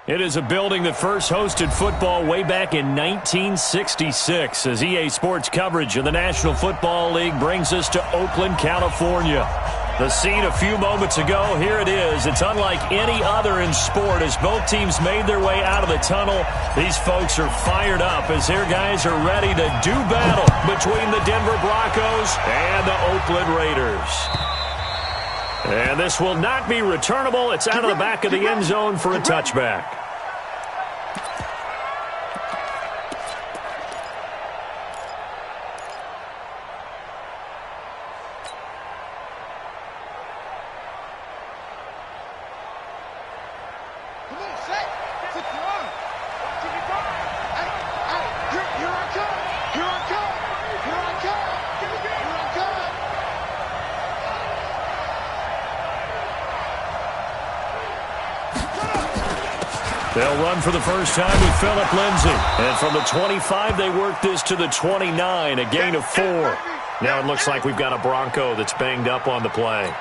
It is a building that first hosted football way back in 1966 as EA Sports coverage of the National Football League brings us to Oakland, California. The scene a few moments ago, here it is. It's unlike any other in sport as both teams made their way out of the tunnel. These folks are fired up as their guys are ready to do battle between the Denver Broncos and the Oakland Raiders. And this will not be returnable. It's out of the back of the end zone for a touchback. They'll run for the first time with Phillip Lindsay. And from the 25, they work this to the 29, a gain of 4. Now it looks like we've got a Bronco that's banged up on the play.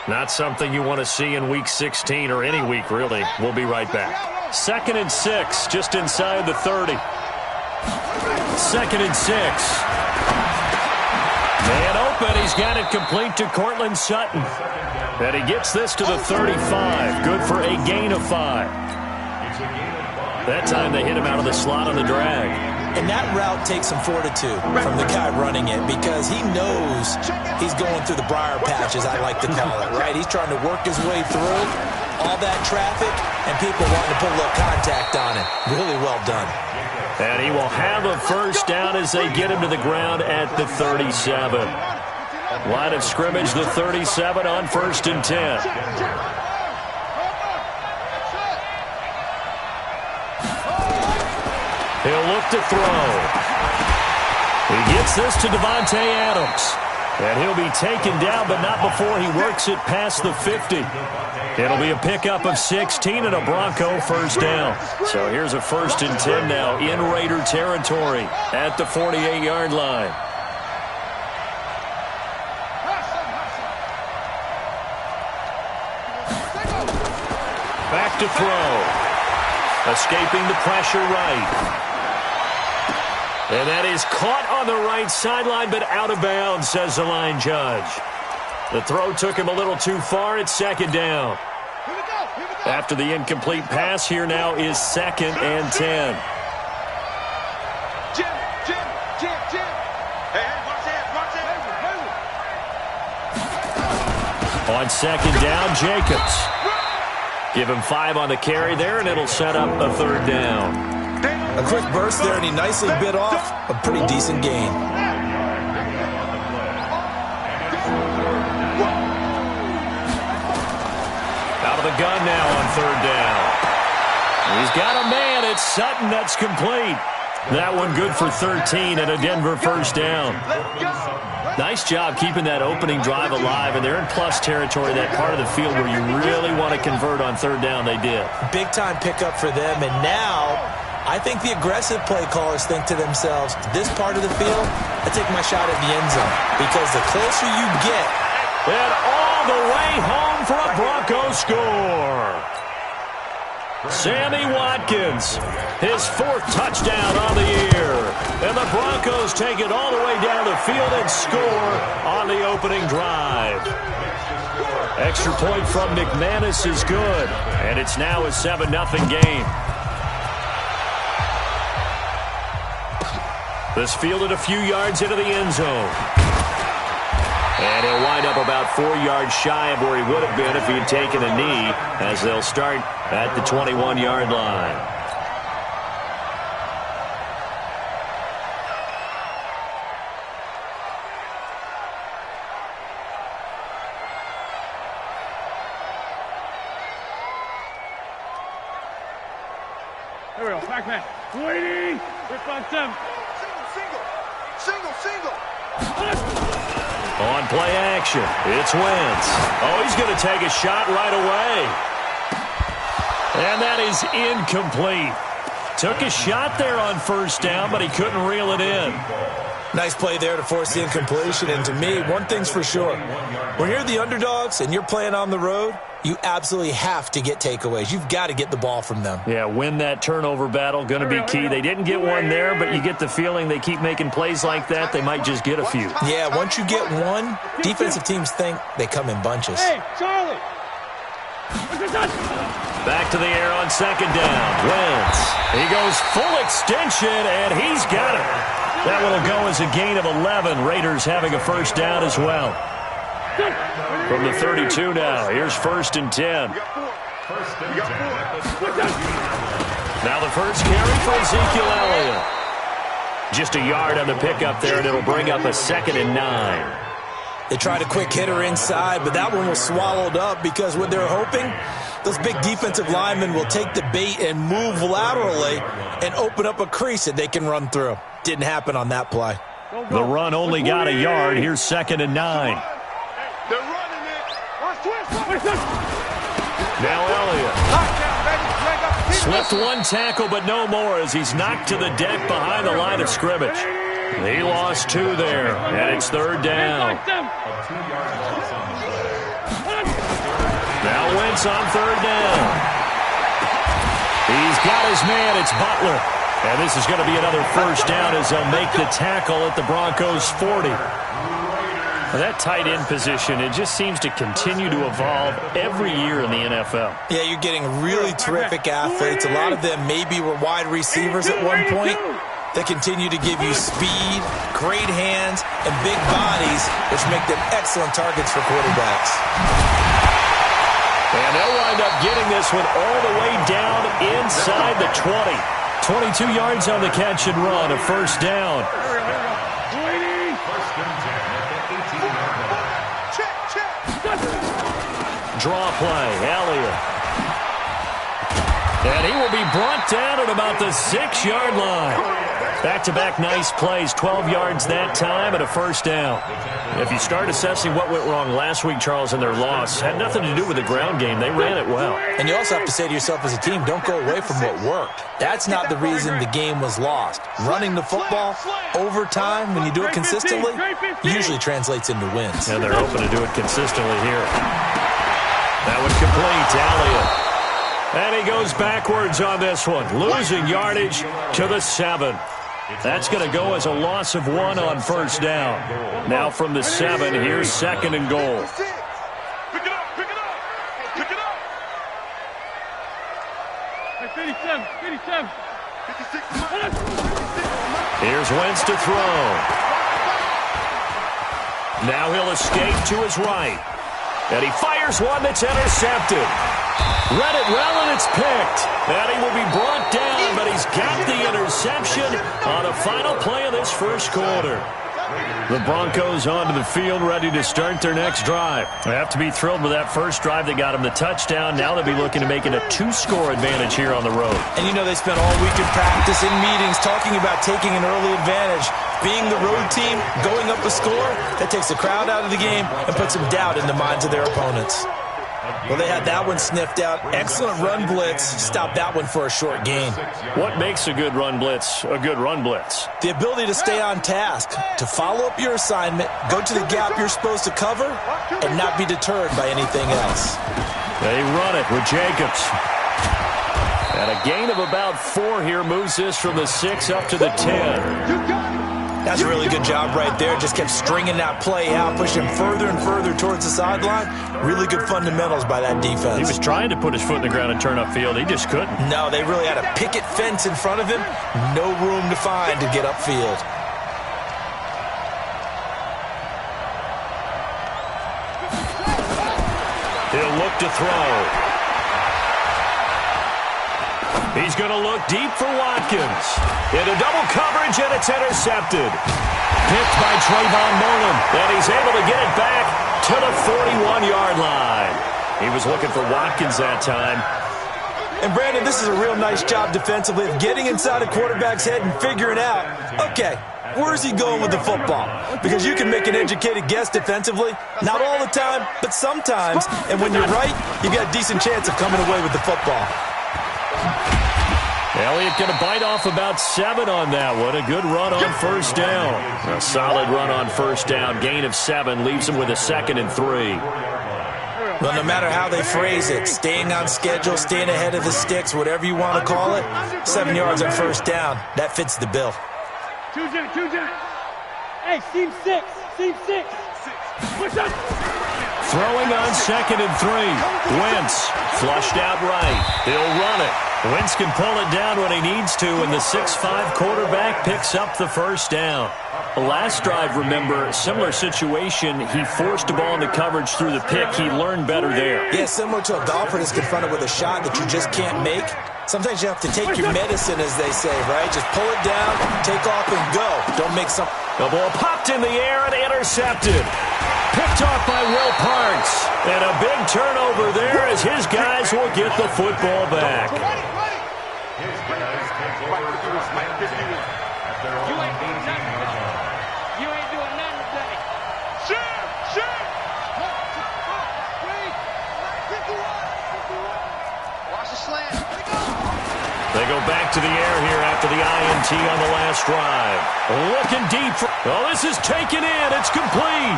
Not something you want to see in Week 16 or any week, really. We'll be right back. 2nd and 6, just inside the 30. 2nd and 6. Man open, he's got it complete to Courtland Sutton. And he gets this to the 35, good for a gain of 5. That time they hit him out of the slot on the drag. And that route takes some fortitude from the guy running it because he knows he's going through the briar patch, as I like to call it, right? He's trying to work his way through all that traffic and people wanting to put a little contact on it. Really well done. And he will have a first down as they get him to the ground at the 37. Line of scrimmage, the 37 on 1st and 10. He'll look to throw. He gets this to Davante Adams. And he'll be taken down, but not before he works it past the 50. It'll be a pickup of 16 and a Bronco first down. So here's a 1st and 10 now in Raider territory at the 48-yard line. Back to throw. Escaping the pressure right. And that is caught on the right sideline, but out of bounds, says the line judge. The throw took him a little too far. It's 2nd down. After the incomplete pass, here now is 2nd and 10. On 2nd down, Jacobs. Give him 5 on the carry there, and it'll set up a 3rd down. A quick burst there, and he nicely bit off a pretty decent gain. Out of the gun now on 3rd down. He's got a man. It's Sutton. That's complete. That one good for 13 and a Denver first down. Nice job keeping that opening drive alive, and they're in plus territory, that part of the field where you really want to convert on 3rd down. They did. Big-time pickup for them, and now I think the aggressive play callers think to themselves, this part of the field, I take my shot at the end zone, because the closer you get, and all the way home for a Bronco score. Sammy Watkins, his 4th touchdown on the year. And the Broncos take it all the way down the field and score on the opening drive. Extra point from McManus is good. And it's now a 7-0 game. This fielded a few yards into the end zone. And he'll wind up about 4 yards shy of where he would have been if he had taken a knee, as they'll start at the 21-yard line. Here we go, back man. Waiting. Response 7. Single. On play action, it's Wentz. Oh, he's going to take a shot right away. And that is incomplete. Took a shot there on 1st down, but he couldn't reel it in. Nice play there to force the incompletion. And to me, one thing's for sure. When you're the underdogs and you're playing on the road, you absolutely have to get takeaways. You've got to get the ball from them. Yeah, win that turnover battle, going to be key. They didn't get one there, but you get the feeling they keep making plays like that, they might just get a few. Yeah, once you get one, defensive teams think they come in bunches. Hey, Charlie! Back to the air on second down. Wentz. He goes full extension, and he's got it. That one will go as a gain of 11. Raiders having a first down as well. From the 32 now, here's 1st and 10. Now the first carry for Ezekiel Elliott. Just a yard on the pickup there, and it'll bring up a 2nd and 9. They tried a quick hitter inside, but that one was swallowed up because what they're hoping, those big defensive linemen will take the bait and move laterally and open up a crease that they can run through. Didn't happen on that play. The run only got a yard. Here's 2nd and 9. They're running it. Now Elliott. Slipped one tackle, but no more as he's knocked to the deck behind the line of scrimmage. He lost 2 there, and it's 3rd down. Now Wentz on 3rd down. He's got his man. It's Butler. And this is going to be another first down as they'll make the tackle at the Broncos' 40. That tight end position, it just seems to continue to evolve every year in the NFL. Yeah, you're getting really terrific athletes. A lot of them maybe were wide receivers at one point. They continue to give you speed, great hands, and big bodies, which make them excellent targets for quarterbacks. And they'll wind up getting this one all the way down inside the 20. 22 yards on the catch and run, a first down. Draw play, Elliott. And he will be brought down at about the 6-yard line. Back-to-back nice plays, 12 yards that time and a first down. If you start assessing what went wrong last week, Charles, in their loss, had nothing to do with the ground game. They ran it well. And you also have to say to yourself as a team, don't go away from what worked. That's not the reason the game was lost. Running the football over time, when you do it consistently, usually translates into wins. And they're hoping to do it consistently here. That one complete to Elliott. And he goes backwards on this one, losing yardage to the 7. That's going to go as a loss of 1 on first down. Now from the 7, here's 2nd and goal. Pick it up, pick it up, pick it up. Hey, 57. Here's Wentz to throw. Now he'll escape to his right. And he fires one that's intercepted. Read it well, and it's picked. And he will be brought down, but he's got the interception on the final play of this first quarter. The Broncos onto the field, ready to start their next drive. They have to be thrilled with that first drive that got them the touchdown. Now they'll be looking to make it a 2-score advantage here on the road. And you know they spent all week in practice, in meetings, talking about taking an early advantage. Being the road team, going up a score, that takes the crowd out of the game and puts some doubt in the minds of their opponents. Well, they had that one sniffed out. Excellent run blitz. Stopped that one for a short gain. What makes a good run blitz a good run blitz? The ability to stay on task, to follow up your assignment, go to the gap you're supposed to cover, and not be deterred by anything else. They run it with Jacobs. And a gain of about 4 here moves this from the 6 up to the 10. That's a really good job right there. Just kept stringing that play out, pushing further and further towards the sideline. Really good fundamentals by that defense. He was trying to put his foot in the ground and turn upfield. He just couldn't. No, they really had a picket fence in front of him. No room to find to get upfield. He'll look to throw. He's going to look deep for Watkins. Into double coverage, and it's intercepted. Picked by Trayvon Mullen, and he's able to get it back to the 41-yard line. He was looking for Watkins that time. And, Brandon, this is a real nice job defensively of getting inside a quarterback's head and figuring out, okay, where's he going with the football? Because you can make an educated guess defensively. Not all the time, but sometimes. And when you're right, you got a decent chance of coming away with the football. Elliott going to bite off about 7 on that one. A good run on first down. A solid run on first down. Gain of 7 leaves him with a 2nd and 3. Well, no matter how they phrase it, staying on schedule, staying ahead of the sticks, whatever you want to call it, 7 yards on first down, that fits the bill. Hey, seam 6. Push up. Throwing on 2nd and 3. Wentz flushed out right. He'll run it. Wentz can pull it down when he needs to, and the 6'5" quarterback picks up the first down. The last drive, remember, similar situation. He forced the ball into coverage through the pick. He learned better there. Yeah, similar to a golfer that's confronted with a shot that you just can't make. Sometimes you have to take your medicine, as they say, right? Just pull it down, take off, and go. Don't make some... The ball popped in the air and intercepted. Picked off by Will Parks. And a big turnover there as his guys will get the football back. You ain't doing nothing today. Shoot! Watch the slant. They go back to the air here after the INT on the last drive. Looking deep. Oh, this is taken in. It's complete.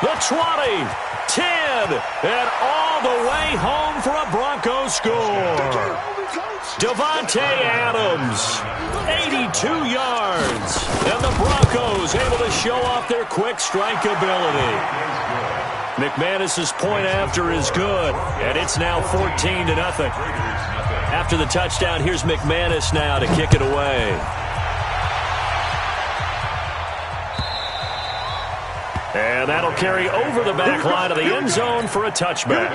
The 20, 10, and all the way home for a Broncos score. Davante Adams, 82 yards. And the Broncos able to show off their quick strike ability. McManus's point after is good, and it's now 14-0. After the touchdown, here's McManus now to kick it away. And that'll carry over the back line of the end zone for a touchback.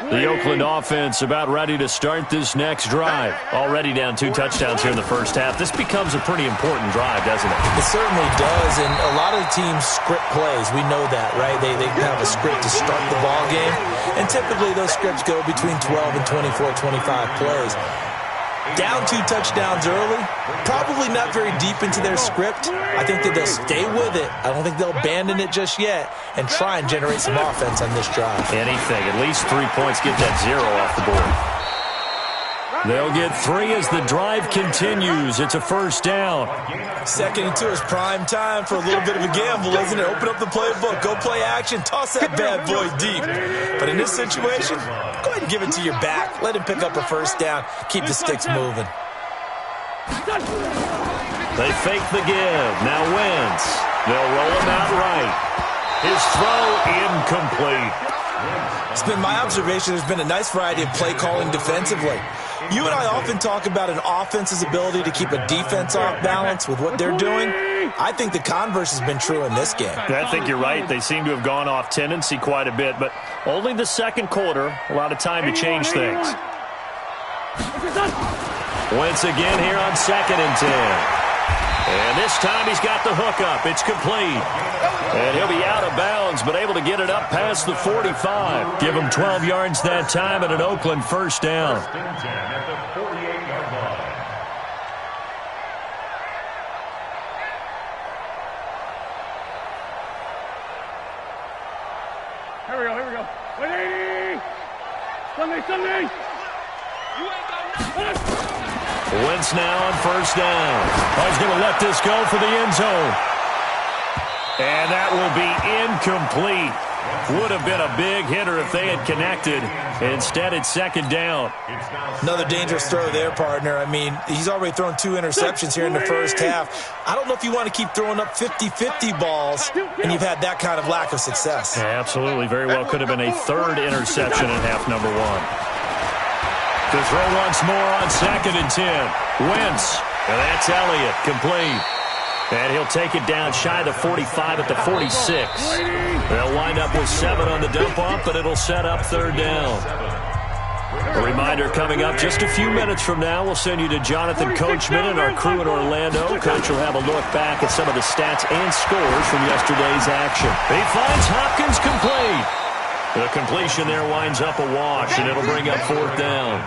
The Oakland offense about ready to start this next drive. Already down 2 touchdowns here in the first half. This becomes a pretty important drive, doesn't it? It certainly does, and a lot of the teams script plays. We know that, right? They have a script to start the ball game, and typically those scripts go between 12 and 24, 25 plays. Down 2 touchdowns early, probably not very deep into their script. I think that they'll stay with it. I don't think they'll abandon it just yet and try and generate some offense on this drive. Anything. At least 3 points, get that 0 off the board. They'll get 3 as the drive continues. It's a first down. 2nd and 2 is prime time for a little bit of a gamble, isn't it? Open up the playbook, go play action, toss that bad boy deep. But in this situation, go ahead and give it to your back. Let him pick up a first down. Keep the sticks moving. They fake the give. Now Wentz. They'll roll him out right. His throw incomplete. It's been my observation there's been a nice variety of play calling defensively. You and I often talk about an offense's ability to keep a defense off balance with what they're doing. I think the converse has been true in this game. I think you're right. They seem to have gone off tendency quite a bit, but only the second quarter, a lot of time to change things. Wentz again here on 2nd and 10. And this time he's got the hook up. It's complete. And he'll be out of bounds, but able to get it up past the 45. Give him 12 yards that time and an Oakland first down. Here we go. 180! Sunday! You ain't got nothing! Wentz now on first down. Oh, he's going to let this go for the end zone. And that will be incomplete. Would have been a big hitter if they had connected. Instead, it's 2nd down. Another dangerous throw there, partner. I mean, he's already thrown 2 interceptions here in the first half. I don't know if you want to keep throwing up 50-50 balls, and you've had that kind of lack of success. Yeah, absolutely. Very well could have been a 3rd interception in half number 1. To throw once more on 2nd and 10. Wentz. And that's Elliott. Complete. And he'll take it down shy of the 45 at the 46. They'll wind up with 7 on the dump-off, but it'll set up 3rd down. A reminder coming up just a few minutes from now. We'll send you to Jonathan Coachman and our crew in Orlando. Coach will have a look back at some of the stats and scores from yesterday's action. He finds Hopkins complete. The completion there winds up a wash, and it'll bring up 4th down.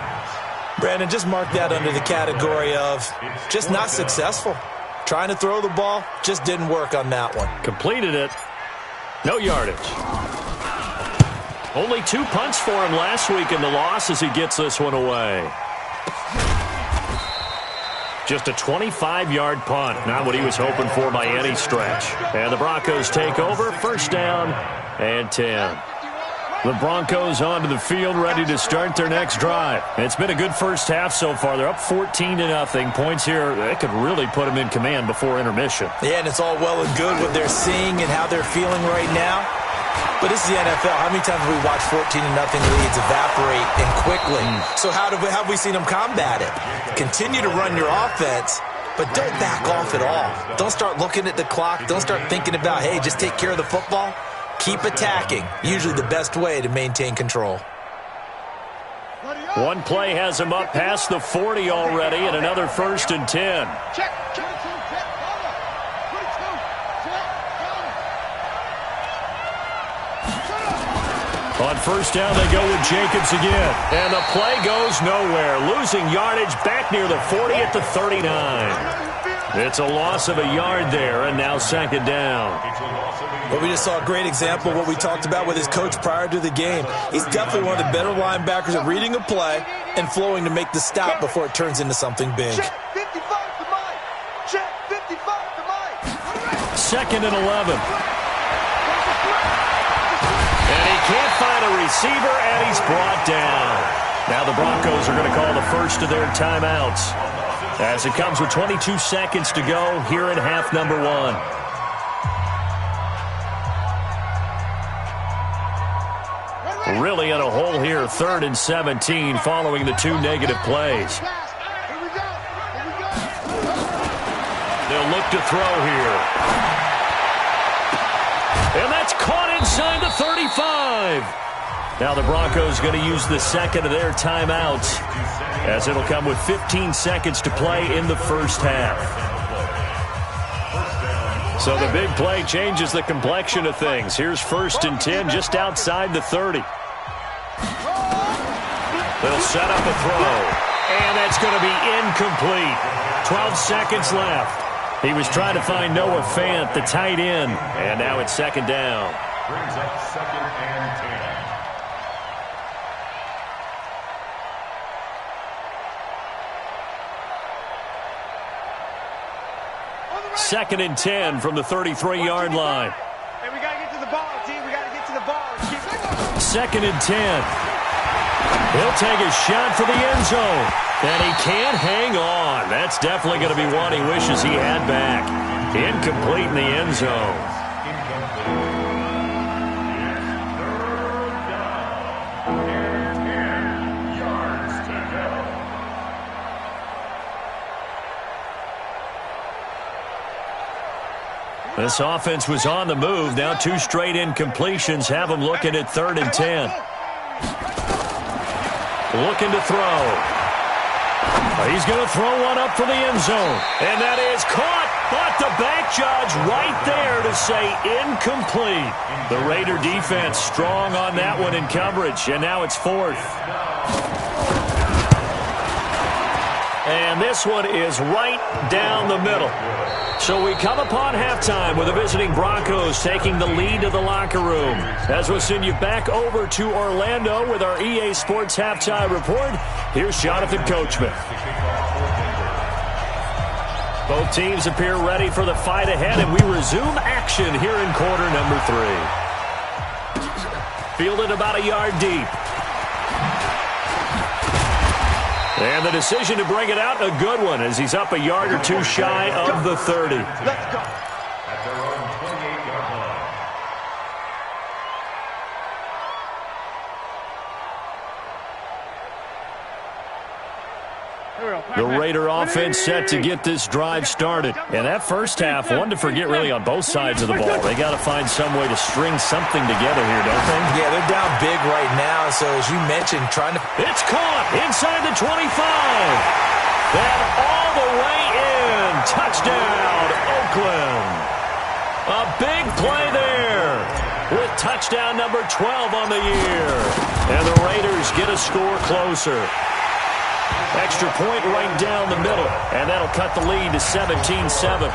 Brandon, just mark that under the category of just not successful. Trying to throw the ball, just didn't work on that one. Completed it, No yardage. Only 2 punts for him last week in the loss as he gets this one away. Just a 25-yard punt. Not what he was hoping for by any stretch. And the Broncos take over. First down and 10. The Broncos onto the field, ready to start their next drive. It's been a good first half so far. They're up 14-0. Points here, that could really put them in command before intermission. Yeah, and it's all well and good what they're seeing and how they're feeling right now. But this is the NFL. How many times have we watched 14-0 leads evaporate and quickly? So how have we seen them combat it? Continue to run your offense, but don't back off at all. Don't start looking at the clock. Don't start thinking about, hey, just take care of the football. Keep attacking. Usually the best way to maintain control. One play has him up past the 40 already, and another 1st and 10. On first down, they go with Jacobs again. And the play goes nowhere. Losing yardage back near the 40 at the 39. It's a loss of a yard there, and now 2nd down. Well, we just saw a great example of what we talked about with his coach prior to the game. He's definitely one of the better linebackers at reading a play and flowing to make the stop before it turns into something big. Check 55 to Mike. Check 55 to Mike. 2nd and 11. And he can't find a receiver, and he's brought down. Now the Broncos are going to call the first of their timeouts, as it comes with 22 seconds to go here in half number 1. Really in a hole here, 3rd and 17, following the 2 negative plays. They'll look to throw here. And that's caught inside the 35. Now the Broncos going to use the 2nd of their timeouts, as it'll come with 15 seconds to play in the first half. So the big play changes the complexion of things. Here's 1st and 10 just outside the 30. They'll set up a throw, and that's going to be incomplete. 12 seconds left. He was trying to find Noah Fant, the tight end, and now it's 2nd down. Brings up 2nd and 10. 2nd and 10 from the 33-yard line. Hey, we got to get to the ball, G. We got to get to the ball. 2nd and 10. He'll take a shot for the end zone. And he can't hang on. That's definitely going to be one he wishes he had back. Incomplete in the end zone. This offense was on the move. Now 2 straight incompletions have him looking at 3rd and 10. Looking to throw. He's going to throw one up for the end zone. And that is caught. But the back judge right there to say incomplete. The Raider defense strong on that one in coverage. And now it's 4th. And this one is right down the middle. So we come upon halftime with the visiting Broncos taking the lead to the locker room. As we'll send you back over to Orlando with our EA Sports Halftime Report, here's Jonathan Coachman. Both teams appear ready for the fight ahead, and we resume action here in quarter number 3. Fielded about a yard deep. And the decision to bring it out, a good one, as he's up a yard or 2 shy of the 30. Let's go. At their own 28-yard line. The Raider offense set to get this drive started. And that first half, one to forget really on both sides of the ball. They got to find some way to string something together here, don't they? Yeah, they're down big right now, so as you mentioned, trying to... It's caught inside the 25. Then all the way in. Touchdown, Oakland. A big play there with touchdown number 12 on the year. And the Raiders get a score closer. Extra point right down the middle, and that'll cut the lead to 17-7.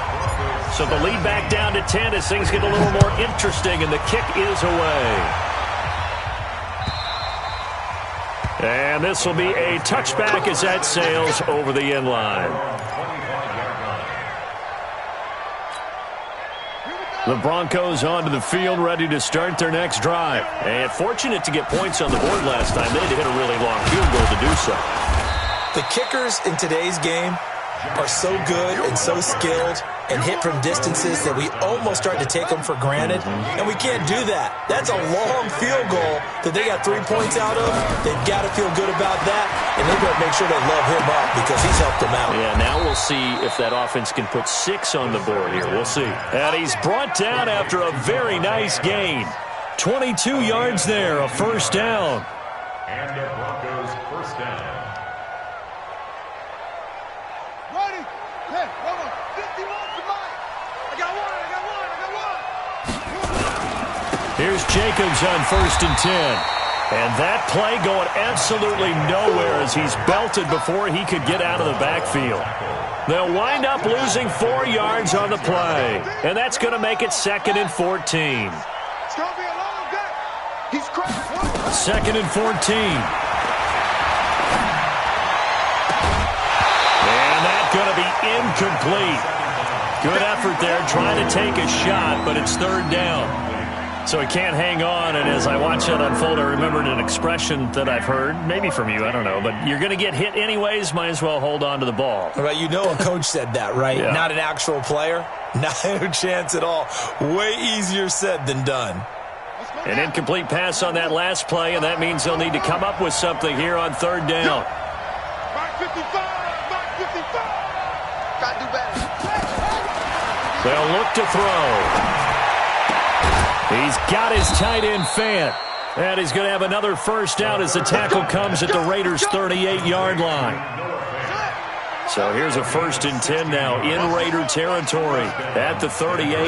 So the lead back down to 10 as things get a little more interesting, and the kick is away. And this will be a touchback as that sails over the end line. The Broncos onto the field, ready to start their next drive. And fortunate to get points on the board last time. They had to hit a really long field goal to do so. The kickers in today's game are so good and so skilled and hit from distances that we almost start to take them for granted, and we can't do that. That's a long field goal that they got 3 points out of. They've got to feel good about that, and they've got to make sure they love him up because he's helped them out. Yeah, now we'll see if that offense can put 6 on the board here. We'll see. And he's brought down after a very nice gain. 22 yards there, a first down. And the Broncos first down. Here's Jacobs on 1st and 10. And that play going absolutely nowhere as he's belted before he could get out of the backfield. They'll wind up losing 4 yards on the play. And that's going to make it 2nd and 14. It's going to be a long day. He's cracked. 2nd and 14. And that's going to be incomplete. Good effort there trying to take a shot, but it's 3rd down. So he can't hang on, and as I watch that unfold, I remembered an expression that I've heard, maybe from you, I don't know, but you're going to get hit anyways, might as well hold on to the ball. Right, you know a coach said that, right? Yeah. Not an actual player. Not a chance at all. Way easier said than done. An incomplete pass on that last play, and that means they'll need to come up with something here on 3rd down. Mark 55! Mark 55! Got to do better. They'll look to throw. He's got his tight end Fant. And he's going to have another first down as the tackle comes at the Raiders' 38-yard line. So here's a 1st and 10 now in Raider territory at the 38.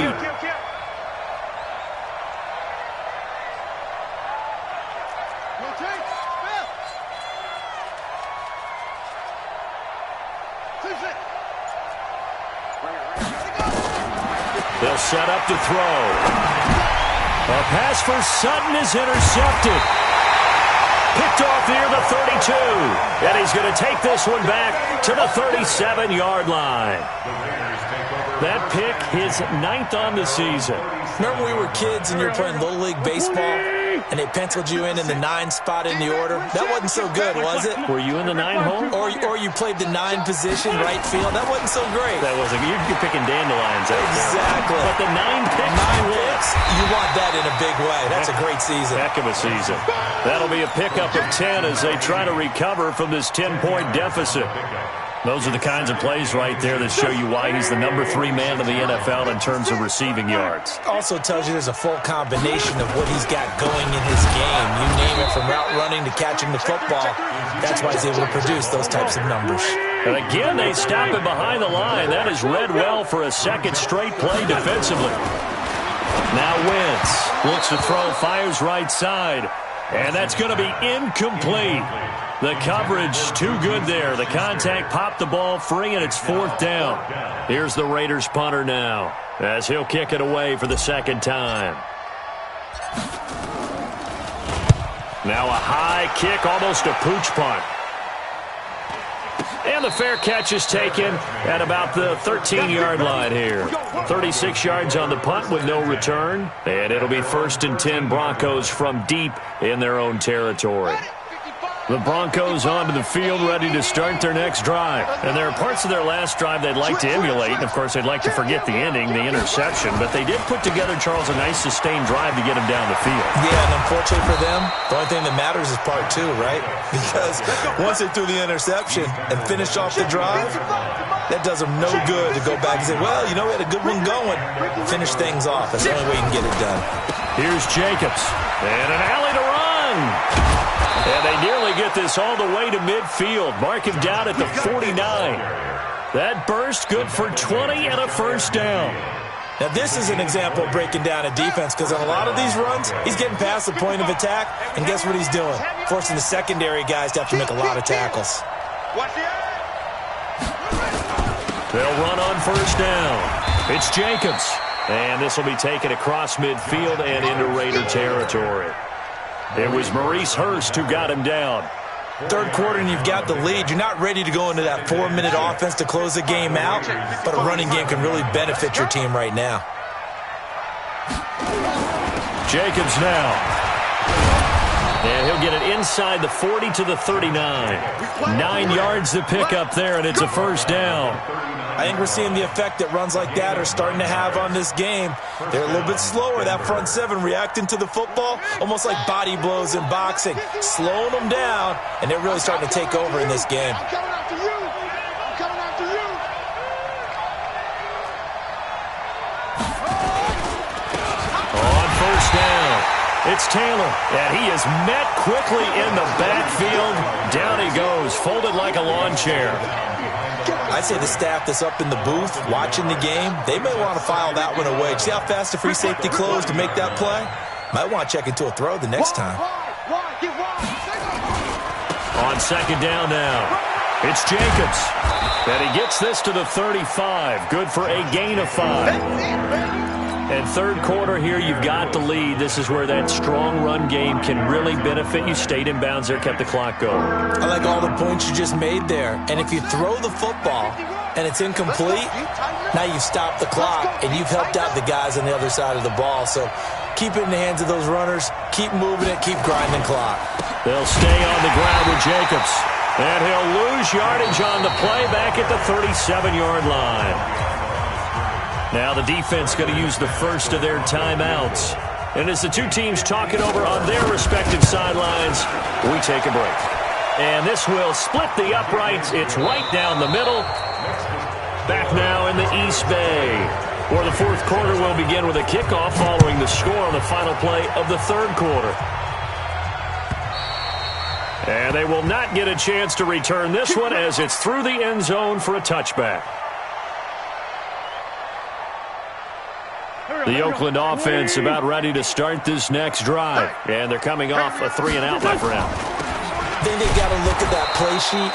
They'll set up to throw. A pass for Sutton is intercepted. Picked off near the 32. And he's going to take this one back to the 37-yard line. That pick, his 9th on the season. Remember when we were kids and you were playing Little League Baseball and they penciled you in the 9 spot in the order? That wasn't so good, was it? Were you in the 9 hole? Or you played the 9 position, right field? That wasn't so great. That wasn't. You're picking dandelions out there. Exactly. But the 9 picks. 9 picks. You want that in a big way. That's a great season. Heck of a season. That'll be a pickup of 10 as they try to recover from this 10-point deficit. Those are the kinds of plays right there that show you why he's the number 3 man in the NFL in terms of receiving yards. Also tells you there's a full combination of what he's got going in his game. You name it, from route running to catching the football. That's why he's able to produce those types of numbers. And again, they stop him behind the line. That is read well for a 2nd straight play defensively. Now Wentz looks to throw, fires right side. And that's going to be incomplete. The coverage too good there. The contact popped the ball free, and it's 4th down. Here's the Raiders punter now as he'll kick it away for the 2nd time. Now a high kick, almost a pooch punt. And the fair catch is taken at about the 13-yard line here. 36 yards on the punt with no return. And it'll be 1st and 10 Broncos from deep in their own territory. The Broncos onto the field, ready to start their next drive. And there are parts of their last drive they'd like to emulate. And, of course, they'd like to forget the ending, the interception. But they did put together, Charles, a nice sustained drive to get them down the field. Yeah, and unfortunately for them, the only thing that matters is part 2, right? Because once they threw the interception and finished off the drive, that does them no good to go back and say, well, you know, we had a good one going. Finish things off. That's the only way you can get it done. Here's Jacobs. And an alley to run. And they nearly get this all the way to midfield. Mark him down at the 49. That burst good for 20 and a first down. Now, this is an example of breaking down a defense, because on a lot of these runs, he's getting past the point of attack, and guess what he's doing? Forcing the secondary guys to have to make a lot of tackles. They'll run on first down. It's Jacobs. And this will be taken across midfield and into Raider territory. It was Maurice Hurst who got him down. Third quarter and you've got the lead. You're not ready to go into that 4-minute offense to close the game out, but a running game can really benefit your team right now. Jacobs now. And he'll get it inside the 40 to the 39. 9 yards to pick up there, and it's a first down. I think we're seeing the effect that runs like that are starting to have on this game. They're a little bit slower, that front seven, reacting to the football, almost like body blows in boxing, slowing them down, and they're really starting to take over in this game. I'm coming after you. I'm coming after you. On first down, it's Taylor, and he is met quickly in the backfield. Down he goes, folded like a lawn chair. I'd say the staff that's up in the booth watching the game, they may want to file that one away. See how fast the free safety closed to make that play? Might want to check into a throw the next time. On second down now, it's Jacobs. And he gets this to the 35. Good for a gain of 5. And third quarter here, you've got the lead. This is where that strong run game can really benefit you. Stayed in bounds there, kept the clock going. I like all the points you just made there. And if you throw the football and it's incomplete, now you've stopped the clock and you've helped out the guys on the other side of the ball. So keep it in the hands of those runners. Keep moving it. Keep grinding clock. They'll stay on the ground with Jacobs. And he'll lose yardage on the play back at the 37-yard line. Now the defense going to use the first of their timeouts. And as the two teams talk it over on their respective sidelines, we take a break. And this will split the uprights. It's right down the middle. Back now in the East Bay, where the fourth quarter will begin with a kickoff following the score on the final play of the third quarter. And they will not get a chance to return this one as it's through the end zone for a touchback. The Oakland offense about ready to start this next drive. And they're coming off a 3-and-out, my friend. Then they got to look at that play sheet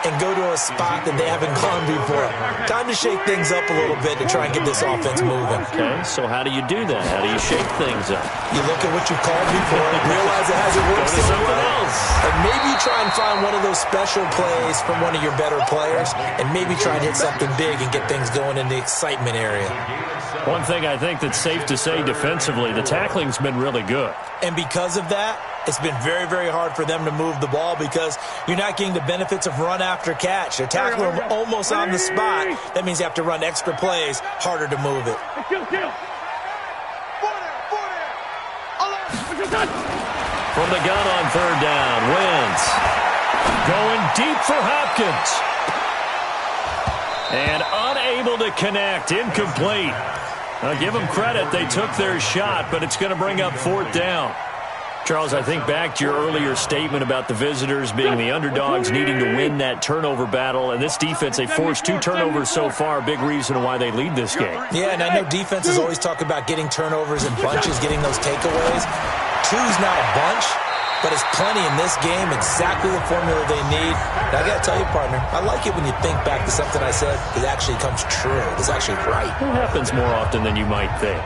and go to a spot that they haven't gone before. Time to shake things up a little bit to try and get this offense moving. Okay, so how do you do that? How do you shake things up? You look at what you've called before and realize it hasn't worked so something well. else. And maybe you try and find one of those special plays from one of your better players and maybe try and hit something big and get things going in the excitement area. One thing I think that's safe to say defensively, the tackling's been really good. And because of that, it's been very, very hard for them to move the ball because you're not getting the benefits of run after catch. They're tackling them almost on the spot. That means you have to run extra plays, harder to move it. From the gun on third down, Wentz going deep for Hopkins. And unable to connect, incomplete. I'll give them credit. They took their shot, but it's going to bring up fourth down. Charles, I think back to your earlier statement about the visitors being the underdogs needing to win that turnover battle. And this defense, they forced 2 turnovers so far. Big reason why they lead this game. Yeah, and I know defenses always talk about getting turnovers in bunches, getting those takeaways. 2's not a bunch, but it's plenty in this game, exactly the formula they need. And I got to tell you, partner, I like it when you think back to something I said. It actually comes true. It's actually right. It happens more often than you might think.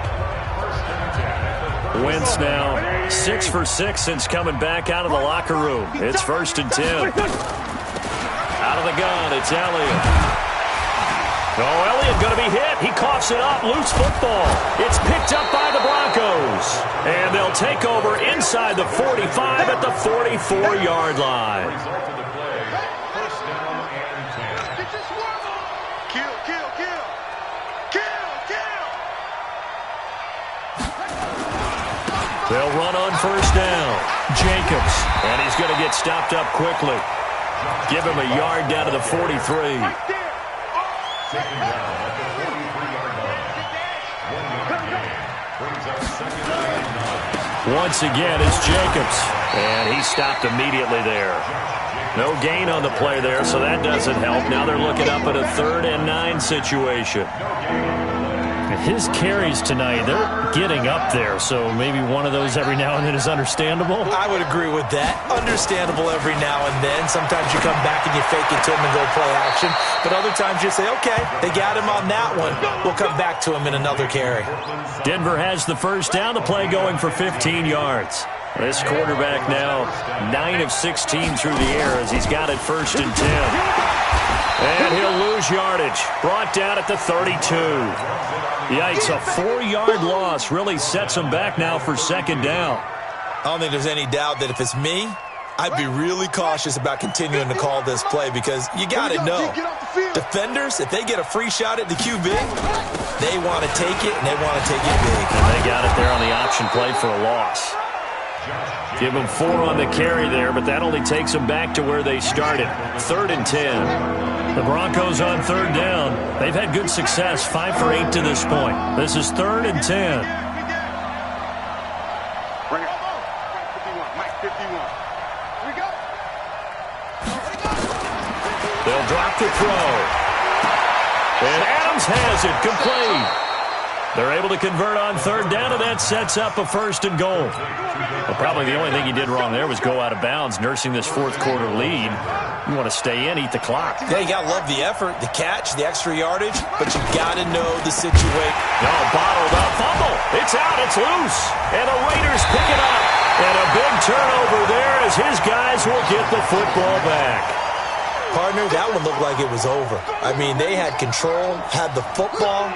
Wentz now 6 for 6 since coming back out of the locker room. It's 1st and 10. Out of the gun, it's Elliott. Oh, Elliott going to be hit. He coughs it up. Loose football. It's picked up by the Broncos. And they'll take over inside the 45 at the 44-yard line. They'll run on first down. Jacobs. And he's going to get stopped up quickly. Give him a yard down to the 43. Once again, it's Jacobs. And he stopped immediately there. No gain on the play there, so that doesn't help. Now they're looking up at a 3rd and 9 situation. His carries tonight, they're getting up there, so maybe one of those every now and then is understandable. I would agree with that. Understandable every now and then. Sometimes you come back and you fake it to him and go play action. But other times you say, okay, they got him on that one. We'll come back to him in another carry. Denver has the first down. The play going for 15 yards. This quarterback now 9 of 16 through the air as he's got it 1st and 10. And he'll lose yardage. Brought down at the 32. Yikes, a 4-yard loss really sets him back now for 2nd down. I don't think there's any doubt that if it's me, I'd be really cautious about continuing to call this play because you got to know, defenders, if they get a free shot at the QB, they want to take it, and they want to take it big. And they got it there on the option play for a loss. Give them 4 on the carry there, but that only takes them back to where they started. 3rd and 10. The Broncos on 3rd down. They've had good success, 5 for 8 to this point. This is 3rd and 10. Bring it. Mike 51. Mike 51. Here we go. They'll drop the throw. And Adams has it complete. They're able to convert on 3rd down, and that sets up a 1st and goal. Well, probably the only thing he did wrong there was go out of bounds, nursing this 4th quarter lead. You want to stay in, eat the clock. Yeah, you got to love the effort, the catch, the extra yardage, but you got to know the situation. No, bottled up, fumble. It's out, it's loose. And the Raiders pick it up. And a big turnover there as his guys will get the football back. Partner, that one looked like it was over. I mean, they had control, had the football,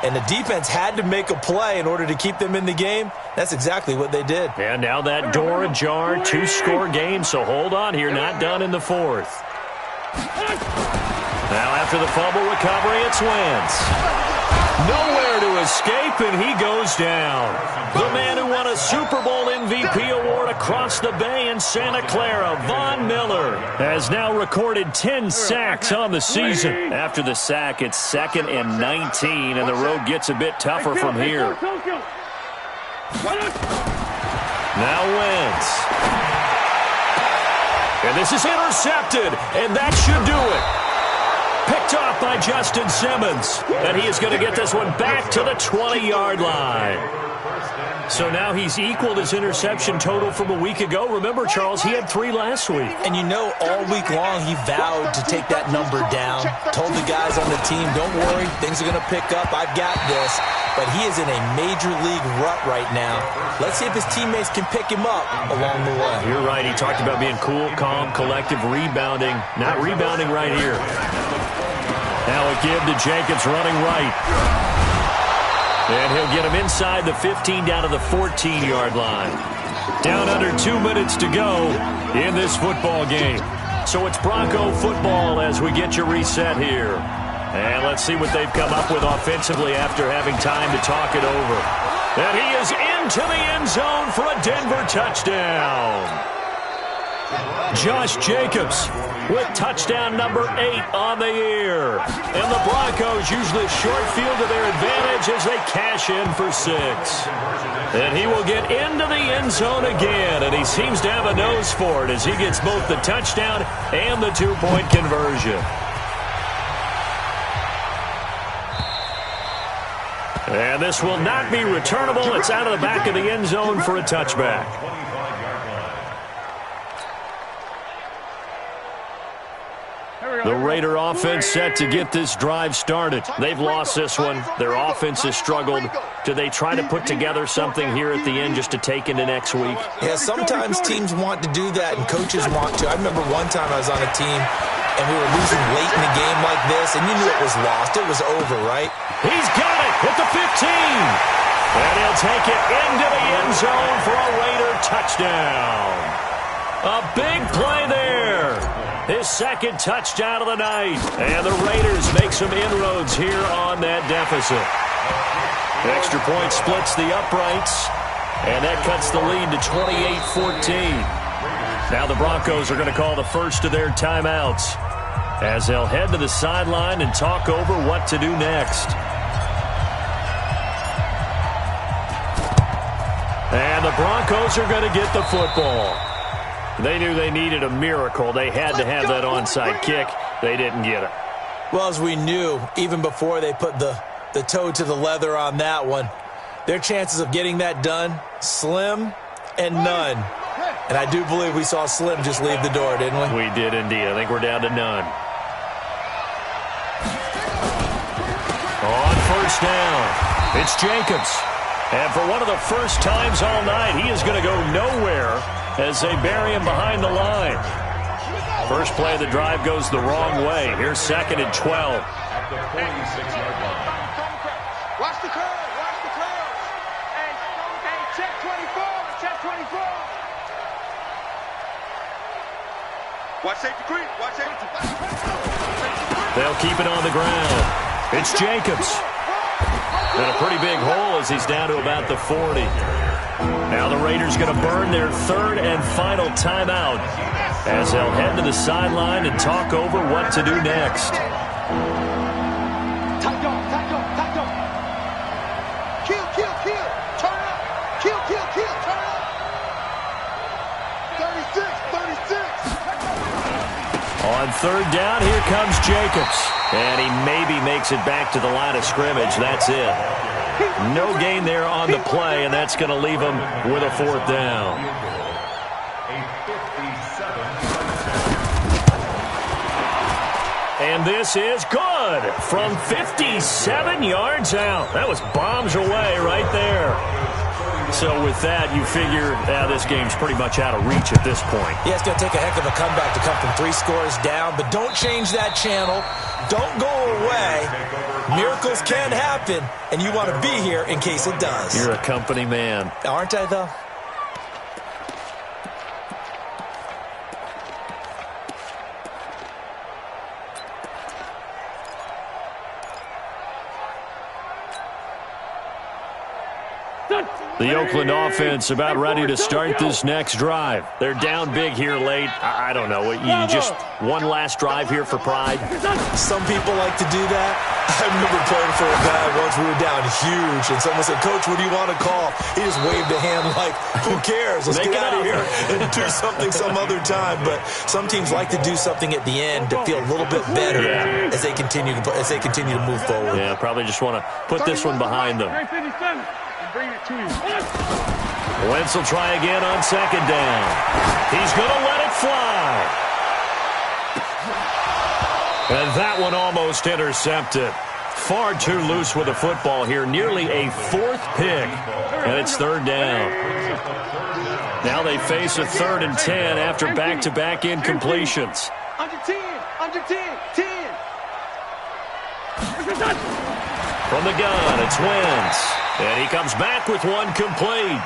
and the defense had to make a play in order to keep them in the game. That's exactly what they did. And now that door ajar, 2-score game, so hold on here, not done in the 4th. Now after the fumble recovery, it's Wentz. Nowhere to escape, and he goes down. The man who won a Super Bowl MVP award across the bay in Santa Clara, Von Miller, has now recorded 10 sacks on the season. After the sack, it's 2nd and 19, and the road gets a bit tougher from here. Now Wentz. And this is intercepted, and that should do it. Picked off by Justin Simmons. And he is going to get this one back to the 20-yard line. So now he's equaled his interception total from a week ago. Remember, Charles, he had 3 last week. And you know, all week long he vowed to take that number down. Told the guys on the team, don't worry, things are going to pick up. I've got this. But he is in a major league rut right now. Let's see if his teammates can pick him up along the way. You're right. He talked about being cool, calm, collective, rebounding. Not rebounding right here. Now a give to Jacobs running right. And he'll get him inside the 15 down to the 14-yard line. Down under 2 minutes to go in this football game. So it's Bronco football as we get you reset here. And let's see what they've come up with offensively after having time to talk it over. And he is into the end zone for a Denver touchdown. Josh Jacobs with touchdown number 8 on the year. And the Broncos use this short field to their advantage as they cash in for 6. And he will get into the end zone again, and he seems to have a nose for it as he gets both the touchdown and the 2-point conversion. And this will not be returnable. It's out of the back of the end zone for a touchback. The Raider offense set to get this drive started. They've lost this one. Their offense has struggled. Do they try to put together something here at the end just to take into next week? Yeah, sometimes teams want to do that and coaches want to. I remember one time I was on a team and we were losing late in the game like this, and you knew it was lost. It was over, right? He's got it at the 15. And he'll take it into the end zone for a Raider touchdown. A big play there. His 2nd touchdown of the night. And the Raiders make some inroads here on that deficit. The extra point splits the uprights. And that cuts the lead to 28-14. Now the Broncos are going to call the first of their timeouts as they'll head to the sideline and talk over what to do next. And the Broncos are going to get the football. They knew they needed a miracle. They had to have that onside kick. They didn't get it. Well, as we knew, even before they put the the toe to the leather on that one. Their chances of getting that done, slim and none. And I do believe we saw Slim just leave the door, didn't we? We did indeed. I think we're down to none. On first down, it's Jacobs. And for one of the first times all night, he is going to go nowhere as they bury him behind the line. First play of the drive goes the wrong way. Here's 2nd and 12. At the 46-yard line. Watch the curve. Watch the curve. Hey, check 24. Check 24. Watch safety creep. Watch safety. They'll keep it on the ground. It's Jacobs. And a pretty big hole as he's down to about the 40. Now the Raiders going to burn their 3rd and final timeout as they'll head to the sideline and talk over what to do next. Tight dog. Kill. Turn up. Kill. Turn up. 36. On 3rd down, here comes Jacobs. And he maybe makes it back to the line of scrimmage. That's it. No gain there on the play, and that's going to leave him with a 4th down. And this is good from 57 yards out. That was bombs away right there. So with that, you figure this game's pretty much out of reach at this point. Yeah, it's going to take a heck of a comeback to come from 3 scores down, but don't change that channel. Don't go away. Miracles can happen, and you want to be here in case it does. You're a company man. Aren't I, though? The Oakland offense about ready to start this next drive. They're down big here late. I don't know. You just one last drive here for pride? Some people like to do that. I remember playing for a guy once. We were down huge, and someone said, "Coach, what do you want to call?" He just waved a hand like, who cares? Let's get out of here and do something some other time. But some teams like to do something at the end to feel a little bit better as they continue to move forward. Yeah, probably just want to put this one behind them. Bring it to you. Wentz will try again on 2nd down. He's going to let it fly. And that one almost intercepted. Far too loose with the football here. Nearly a 4th pick. And it's 3rd down. Now they face a 3rd and 10 after back-to-back incompletions. Under 10. 10. From the gun, it's Wentz. And he comes back with one complete.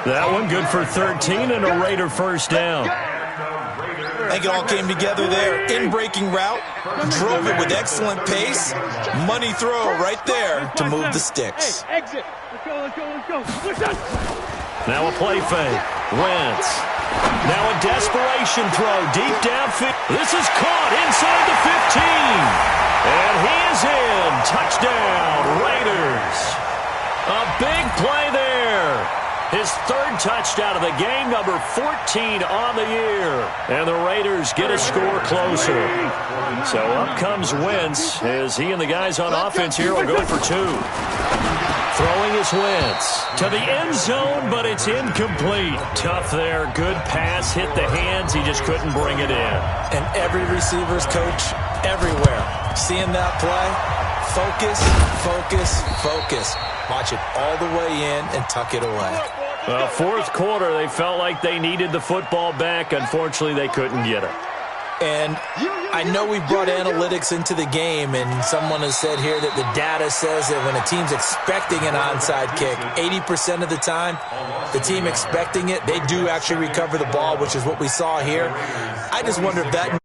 That one good for 13 and a Raider first down. I think it all came together there. In-breaking route, drove it with excellent pace. Money throw right there to move the sticks. Hey, exit. Let's go. Now a play fake. Wentz. Now a desperation throw deep downfield. This is caught inside the 15. And he is in. Touchdown, Raiders. A big play there. His 3rd touchdown of the game, number 14 on the year. And the Raiders get a score closer. So up comes Wentz as he and the guys on offense here will go for 2. Throwing is Wentz to the end zone, but it's incomplete. Tough there. Good pass. Hit the hands. He just couldn't bring it in. And every receiver's coach everywhere. Seeing that play, focus. Watch it all the way in and tuck it away. Well, 4th quarter, they felt like they needed the football back. Unfortunately, they couldn't get it. And I know we brought analytics into the game, and someone has said here that the data says that when a team's expecting an onside kick, 80% of the time, the team expecting it, they do actually recover the ball, which is what we saw here. I just wonder if that